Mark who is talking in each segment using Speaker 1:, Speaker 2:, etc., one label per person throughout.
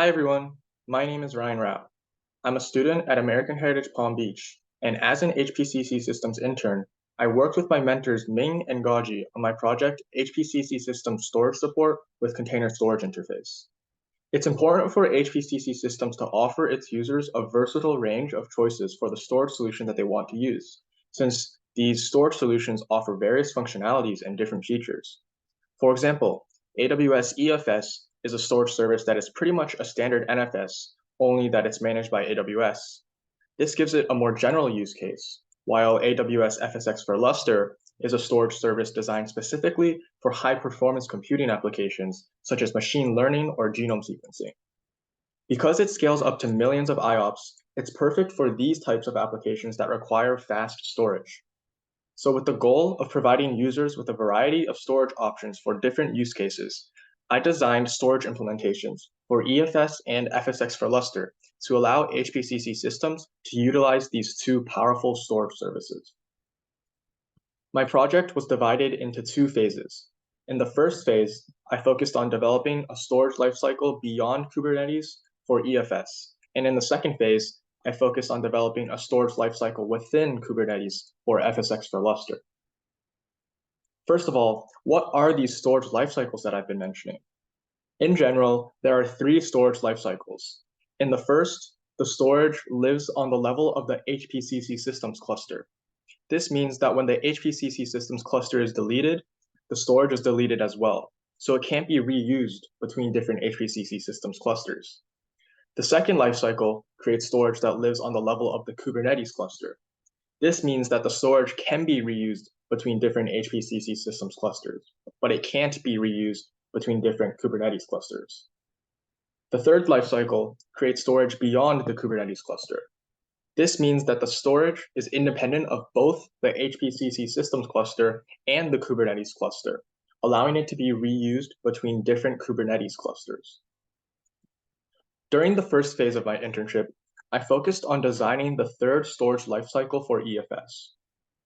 Speaker 1: Hi everyone, my name is Ryan Rao. I'm a student at American Heritage Palm Beach, and as an HPCC Systems intern, I worked with my mentors Ming and Gaji on my project HPCC Systems Storage Support with Container Storage Interface. It's important for HPCC Systems to offer its users a versatile range of choices for the storage solution that they want to use, since these storage solutions offer various functionalities and different features. For example, AWS EFS is a storage service that is pretty much a standard NFS, only that it's managed by AWS. This gives it a more general use case, while AWS FSx for Lustre is a storage service designed specifically for high-performance computing applications such as machine learning or genome sequencing. Because it scales up to millions of IOPS, it's perfect for these types of applications that require fast storage. So with the goal of providing users with a variety of storage options for different use cases, I designed storage implementations for EFS and FSx for Lustre to allow HPCC systems to utilize these two powerful storage services. My project was divided into two phases. In the first phase, I focused on developing a storage lifecycle beyond Kubernetes for EFS. And in the second phase, I focused on developing a storage lifecycle within Kubernetes for FSx for Lustre. First of all, what are these storage lifecycles that I've been mentioning? In general, there are three storage lifecycles. In the first, the storage lives on the level of the HPCC systems cluster. This means that when the HPCC systems cluster is deleted, the storage is deleted as well, so it can't be reused between different HPCC systems clusters. The second lifecycle creates storage that lives on the level of the Kubernetes cluster. This means that the storage can be reused between different HPCC systems clusters, but it can't be reused between different Kubernetes clusters. The third lifecycle creates storage beyond the Kubernetes cluster. This means that the storage is independent of both the HPCC systems cluster and the Kubernetes cluster, allowing it to be reused between different Kubernetes clusters. During the first phase of my internship, I focused on designing the third storage lifecycle for EFS.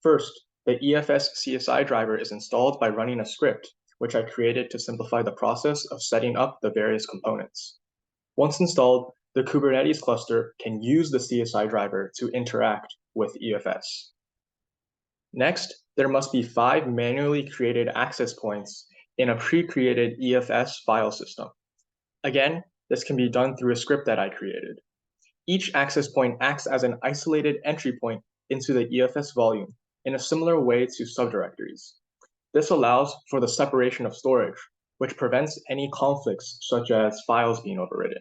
Speaker 1: First, the EFS CSI driver is installed by running a script, which I created to simplify the process of setting up the various components. Once installed, the Kubernetes cluster can use the CSI driver to interact with EFS. Next, there must be 5 manually created access points in a pre-created EFS file system. Again, this can be done through a script that I created. Each access point acts as an isolated entry point into the EFS volume in a similar way to subdirectories. This allows for the separation of storage, which prevents any conflicts such as files being overwritten.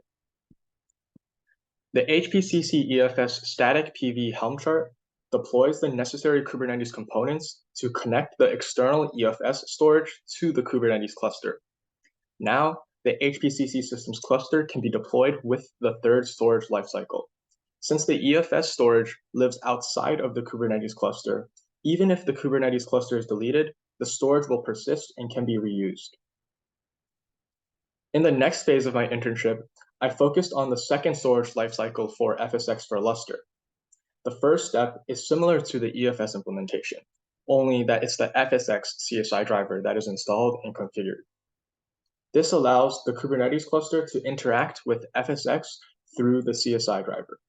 Speaker 1: The HPCC EFS static PV Helm chart deploys the necessary Kubernetes components to connect the external EFS storage to the Kubernetes cluster. Now, the HPCC systems cluster can be deployed with the third storage lifecycle. Since the EFS storage lives outside of the Kubernetes cluster, even if the Kubernetes cluster is deleted, the storage will persist and can be reused. In the next phase of my internship, I focused on the second storage lifecycle for FSx for Lustre. The first step is similar to the EFS implementation, only that it's the FSx CSI driver that is installed and configured. This allows the Kubernetes cluster to interact with FSx through the CSI driver.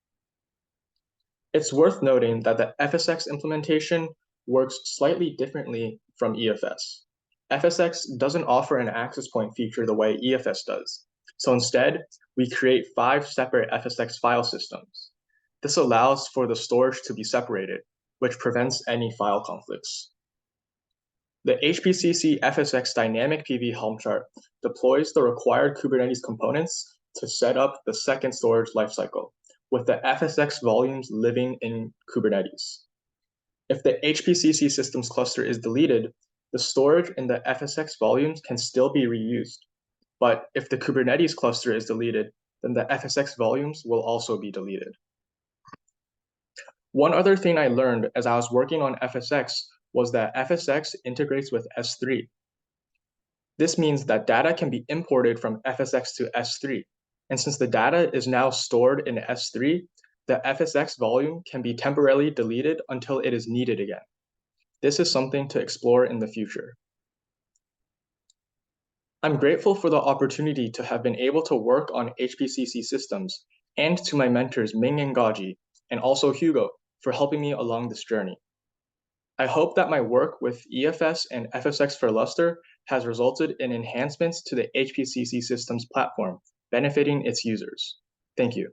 Speaker 1: It's worth noting that the FSx implementation works slightly differently from EFS. FSx doesn't offer an access point feature the way EFS does. So instead, we create 5 separate FSx file systems. This allows for the storage to be separated, which prevents any file conflicts. The HPCC FSx dynamic PV Helm chart deploys the required Kubernetes components to set up the second storage lifecycle, with the FSx volumes living in Kubernetes. If the HPCC systems cluster is deleted, the storage in the FSx volumes can still be reused. But if the Kubernetes cluster is deleted, then the FSx volumes will also be deleted. One other thing I learned as I was working on FSx was that FSx integrates with S3. This means that data can be imported from FSx to S3. And since the data is now stored in S3, the FSx volume can be temporarily deleted until it is needed again. This is something to explore in the future. I'm grateful for the opportunity to have been able to work on HPCC systems, and to my mentors Ming and Gaji, and also Hugo, for helping me along this journey. I hope that my work with EFS and FSX for Lustre has resulted in enhancements to the HPCC systems platform, benefiting its users. Thank you.